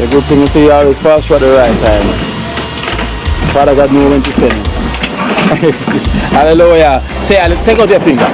The good thing is you always pass through at the right time. Father God knows when to send you. Hallelujah. Say, take out your finger.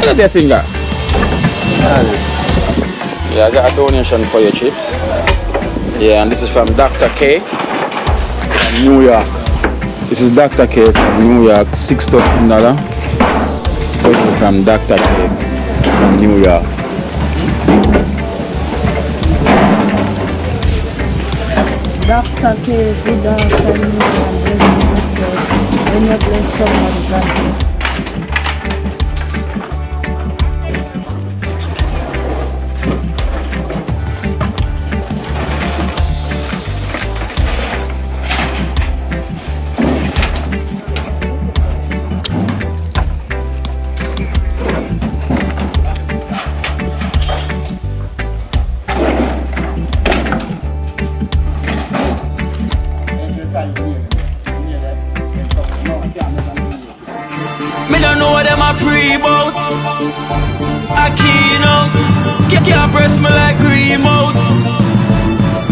Take out your finger. Yeah, I got a donation for your chips. Yeah, and this is from Dr. K from New York. This is Dr. K from New York, $6,000. From Dr. K from New York. Dr. K, good afternoon and when you bless somebody, God. Me don't know what them a pre-bout. A Kino, can't press me like remote.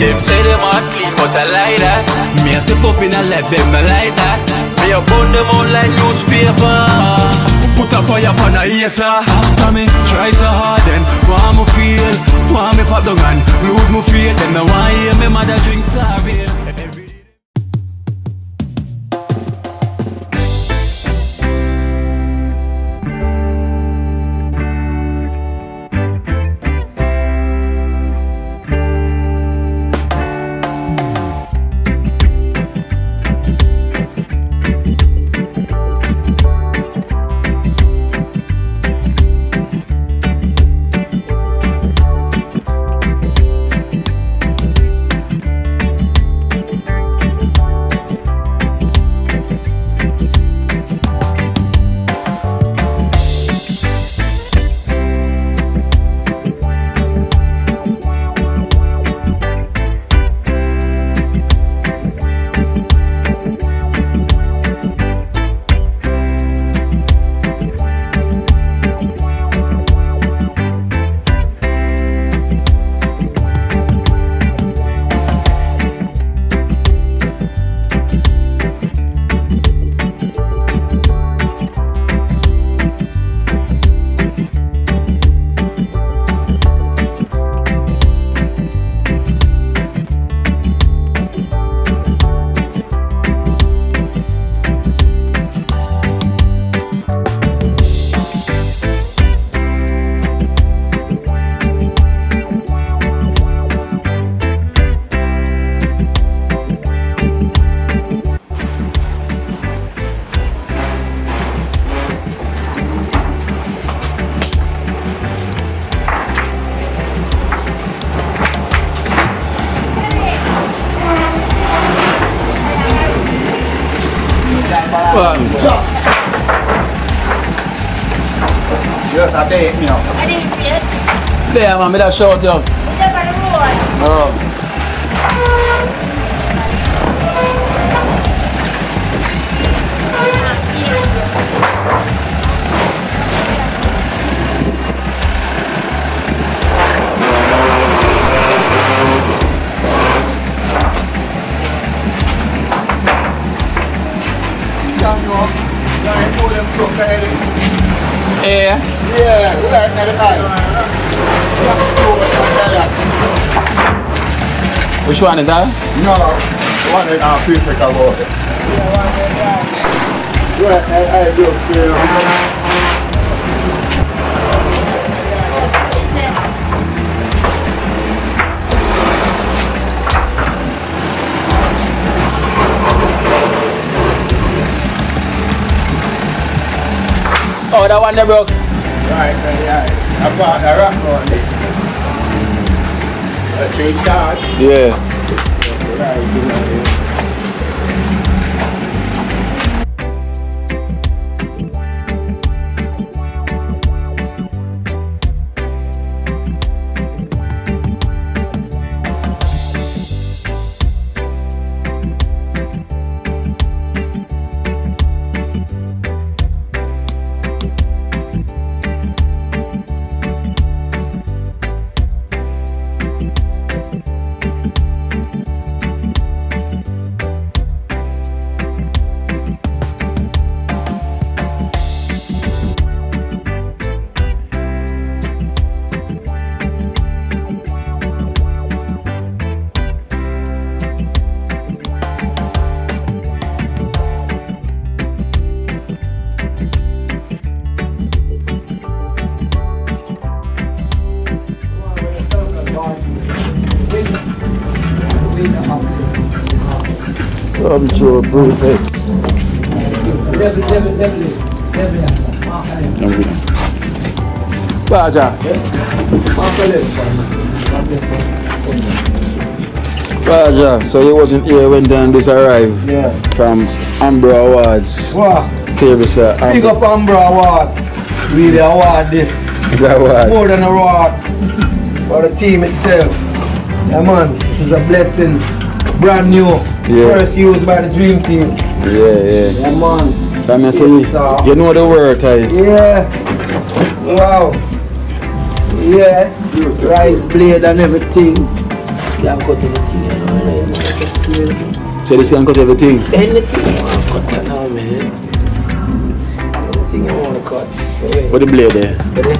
Them say them a clean, but I like that. Me a step up in a left, them not like that. Me a burn them out like newspaper. Put a fire upon a hater. After me try so hard, then want me feel, want me pop down and lose me faith. Them no want hear me mother drink sorry. Yes, I bet, you know. I didn't see it. There, man, me that short you. It's up on the road. Oh. Yeah. Yeah, we like another guy. Which one is that? No, the one that I'm pretty about it. Yeah, I do. Oh, that one there broke. Right, yeah. I've got a rock on this. A straight card. Yeah. Right, Some Joe Bruce. Baja. Baja, so you wasn't here when this arrived? Yeah. From Ambra Awards. Wow. TV, sir. Big up Ambra Awards. Really award this. Is that what? More than a award. For the team itself. Yeah man, this is a blessing. Brand new. Yeah. First used by the dream team. Yeah. Yeah man. That means you know the word, right? Yeah. Wow. Yeah. Rice blade and everything. Yeah, I'm cutting the thing, you know. So this can cut everything? Anything you want to cut now, man. Anything you want to cut. Okay. What the blade there? Ready?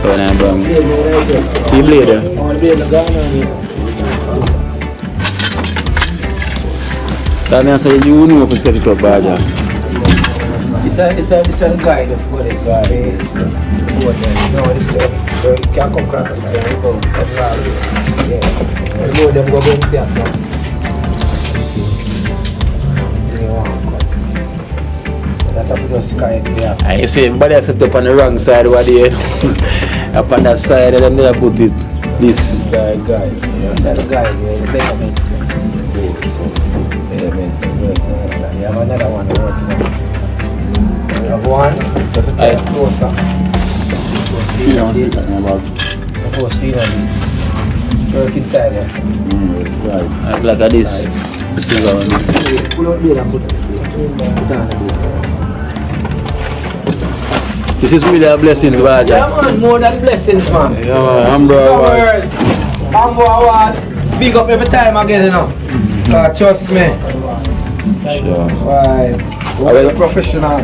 Oh, nah, bro. Blade right there. See the blade there? I want to be in the gun on you. That means you know if you set it up, Baja. It's a guide of what it's no, this you can't come across the side and go cut Marley. Yeah. The more them go and see us now. You want to cut. That up just guide here. And you see everybody set up on the wrong side over there. Up on that side and then they put it this side guide. That's the guide, yeah, the measurements. You have another one working on. You have one, closer. The first thing on this. Work inside, yes. Like this. This is our Pull out there and put on the This is really a blessing, Baja. Yeah man, more than blessings man. Yeah, man. Ambra Awards. Big up every time I get it now. Trust me. Sure. Why? We're professional.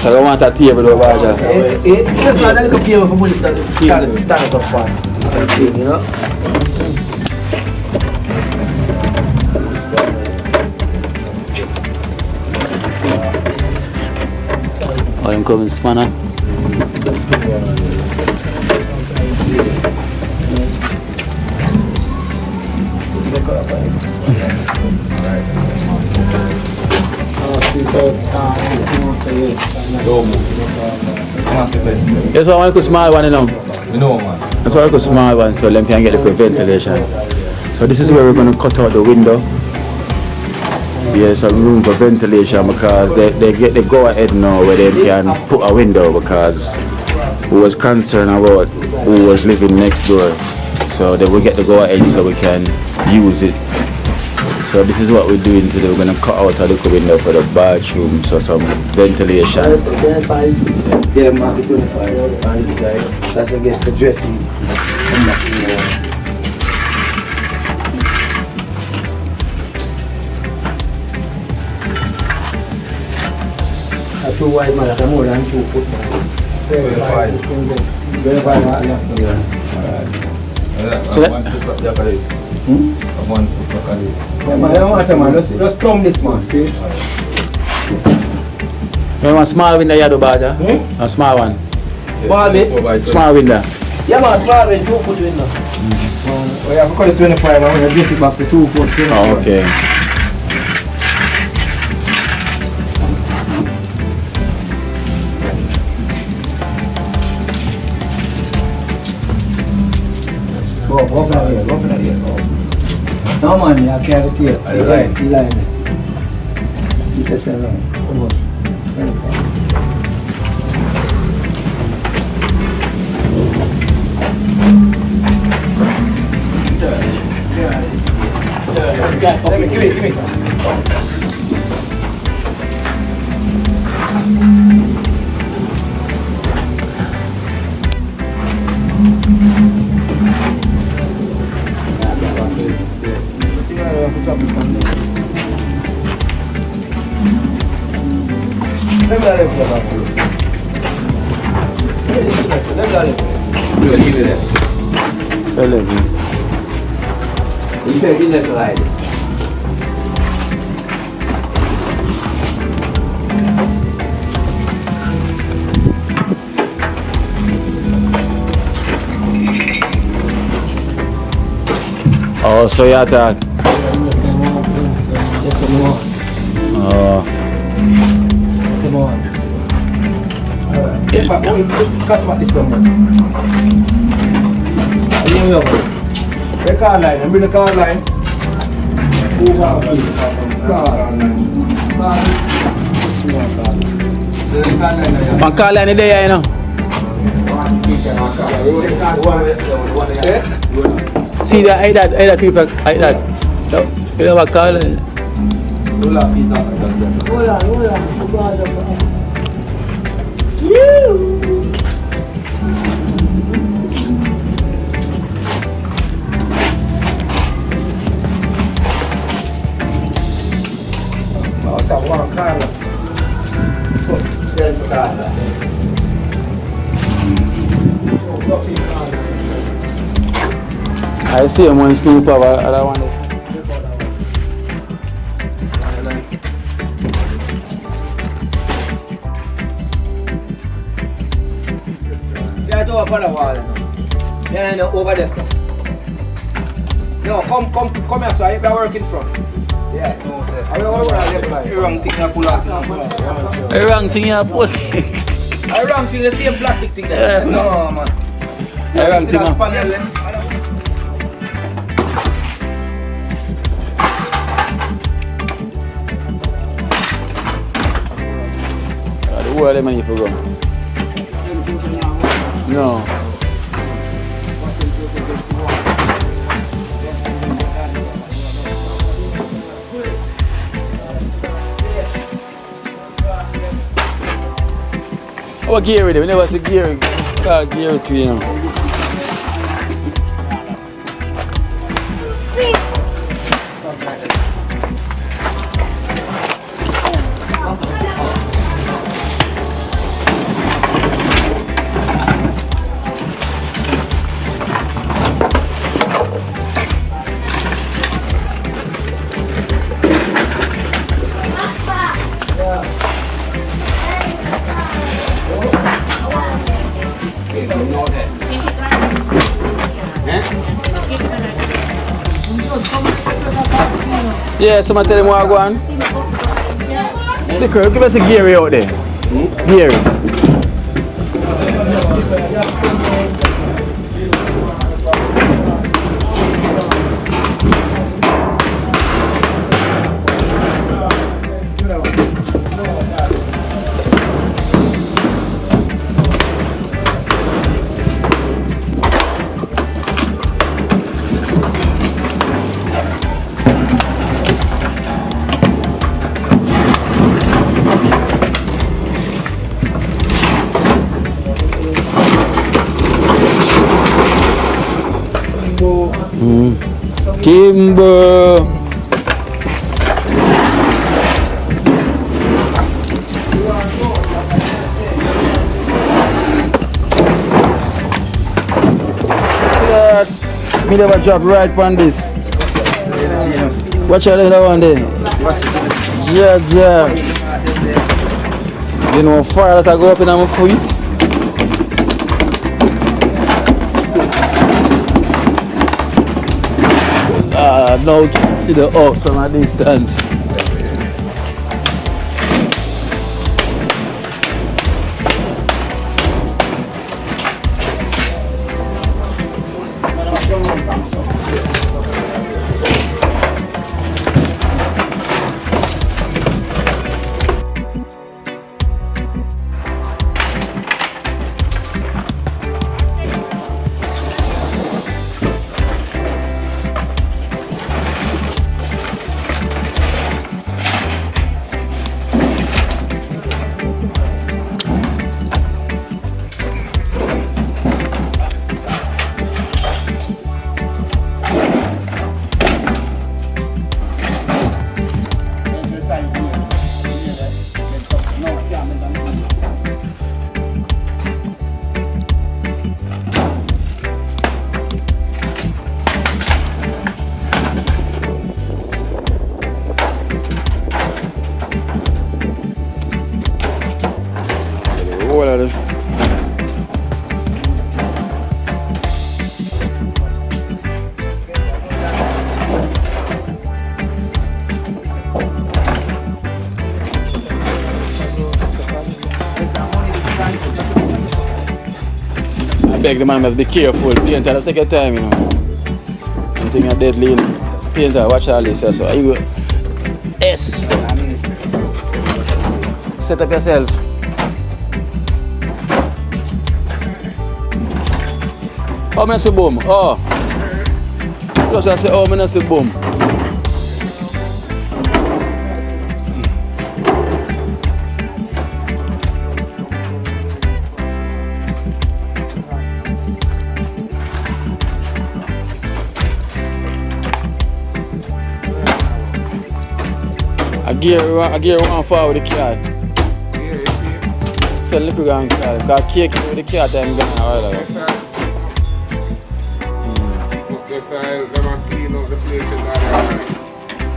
So I want a table over Baja. It's not a little table for money stand up one. You know? I'm coming, spanner. That's why I want to small one, you know. No man. That's why I want to small one so them can get the ventilation. So this is where we're going to cut out the window. There's some room for ventilation because they go ahead now where they can put a window because we was concerned about who was living next door. So they will get the go ahead so we can use it. So this is what we're doing today. We're going to cut out a little window for the bathroom, so some ventilation. Yeah, market 25 on this side. That's against the dressing. Too wide man, that's more than 2 foot man. Very wide. Very wide man, that's So that, one foot yeah, man, I don't want to man, just plumb this man, see? you want a small window here, Baja? A small one. Small bit? Small window. Yeah man, small bit, 2 foot window. We have to cut it 25 and we adjust it back to 2 foot. Oh, okay. Go from here, go from here. No man, you have to carry it here. See line. This is a line. Come on. Give me. Oh, so you have to Oh. Catch back this one. The car line, bring the car line. Man call any day, you know. See that, either people like that. You never call it. I see him when Snoop over other one. Yeah, do a for the wall. Yeah, no, over there, sir. No, come here, sir. You're working from. Yeah, no, I will over there. The wrong thing I pull out now. The wrong thing you pull. The wrong thing, the same plastic thing. Yeah. No, man. The wrong thing. Who are them when you go? No. What gear with it? We never see gear. Call gear to you know. Yeah, someone tell him what I go on. Look, give us a Gary out there. Gary. Kimbo. Me never drop right on this. Watch out the one there. Yeah. You know fire that I go up in my feet. Now you can see the off from a distance. beg the man must be careful. Painter, just take your time, you know. I'm thinking you're deadly, you know. Painter, watch all this, so you go. Yes. Set up yourself. Oh, I see boom. Oh. Just I say, oh, I see boom. I gear one forward with the car. So look around the car. Because cake with the car time gone a while ago.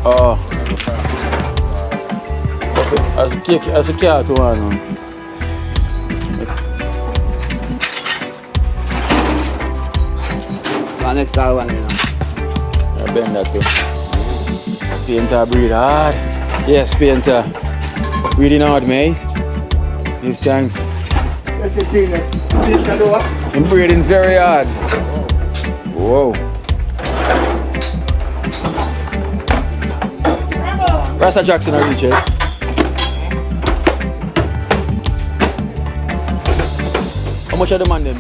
Oh. As a car to one. Next one, you know. I bend that too. Painter breathe hard. Yes, Painter. Breathing hard, mate. Give thanks. I'm breathing very hard. Whoa. Rasta Jackson, I reach it. How much are the man them?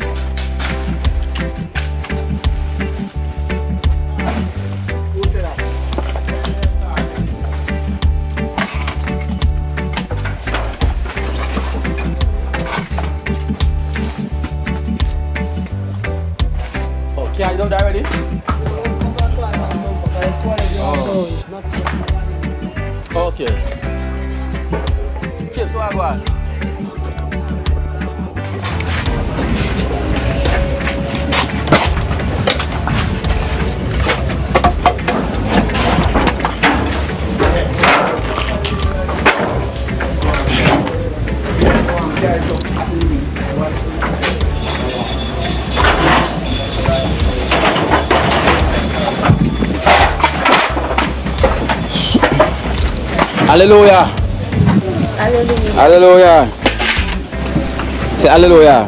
Yeah, you done that already? Oh. Okay. Chips, what I got? Hallelujah. Hallelujah. Hallelujah. Say hallelujah.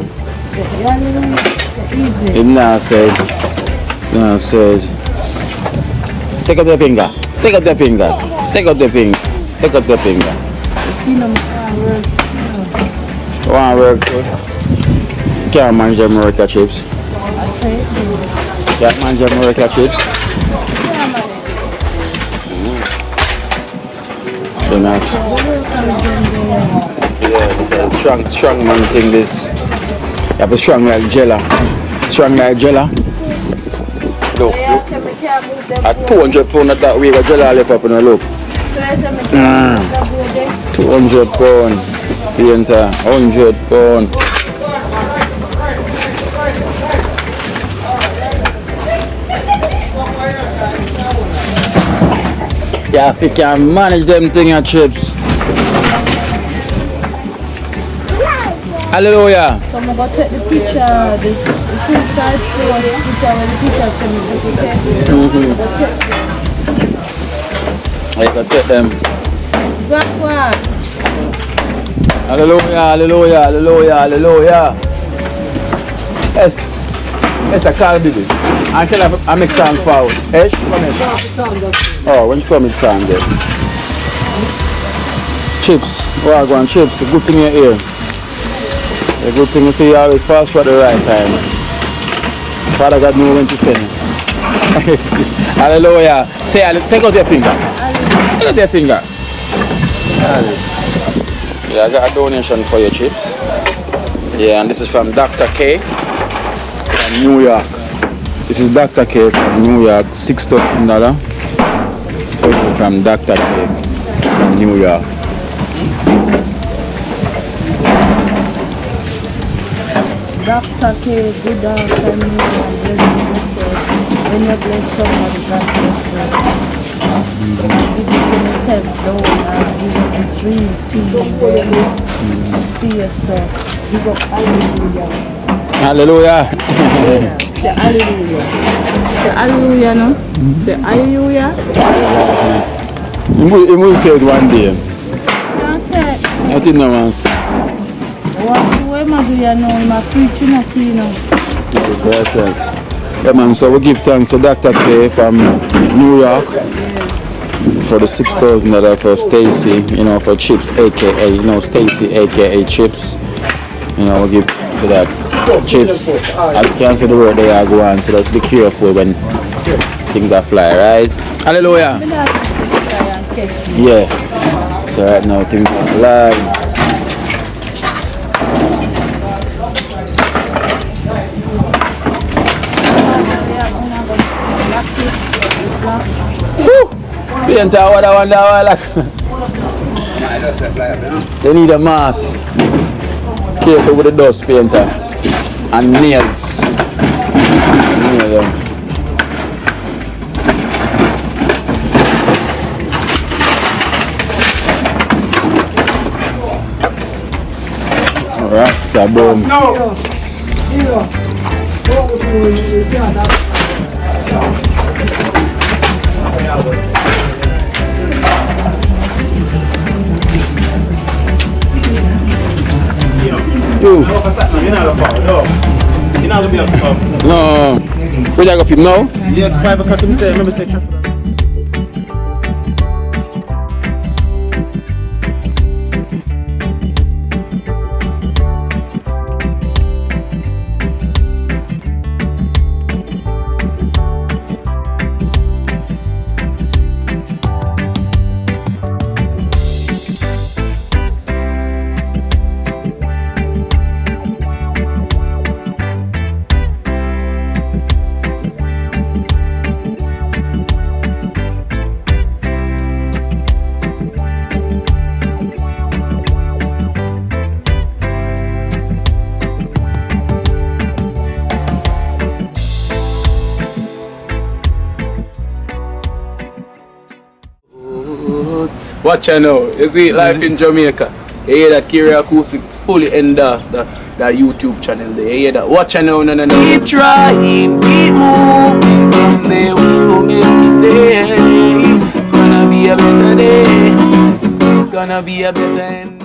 Him now said. Now said. Take out the finger. Take out the finger. Take out the finger. Take out the finger. One work good. Can't manage America chips. Can't manage America chips. So nice. Yeah, it's a strong man thing this. You have a strong like Jella. Strong like Jella. Look. At 200 pounds at that way, the Jella left up in a look. 200 pounds. Painter, 100 pounds. Yeah, if you can manage them thing and chips. Hallelujah. So I'm going to take the picture, the inside show the picture when the picture comes, okay? I can take them. That one. Hallelujah, hallelujah, hallelujah, hallelujah. Yes, yes, I can't do this. Until I make sound forward. Eh? Come here. Oh, when you come in sound there. Chips. Oh, I go on chips. A good thing you're here. A good thing you see you always pass through at the right time. Father God knows when to send you. Hallelujah. Say, take out your finger. Take out your finger. Yeah, I got a donation for your chips. Yeah, and this is from Dr. K from New York. This is Dr. K from New York, $6 for you from Dr. K from New York. Dr. K, good afternoon and when you bless somebody, God bless you. Give yourself down and give you the dream team to yourself. Give up hallelujah. Hallelujah. Say hallelujah. Say hallelujah, no? Say hallelujah. You will say it one day. Don't say it. I think no one say. What you do, you know, I'm preaching a Kino. That's right. Yeah, man, so we give thanks to Dr. K from New York for the $6,000 for Stacy, you know, for Chips, aka, you know, Stacy, aka Chips. You know, we give to that Chips. I can't say the word they are going, so let's be careful when things that fly, right? Hallelujah. Yeah. So right now things that fly. Painter, what I wonder, like. They need a mask. Careful with the dust, painter. And nails. Nail them. Rasta boom. You. No. Where you go film now? Yeah, 5 o'clock. Remember say traffic. Watch out now. You see life in Jamaica. You hear that Kiri Acoustics fully endorsed that YouTube channel there. You hear that? Watch out now, no. Keep trying, keep moving. Someday we will make it there. It's gonna be a better day. It's gonna be a better end.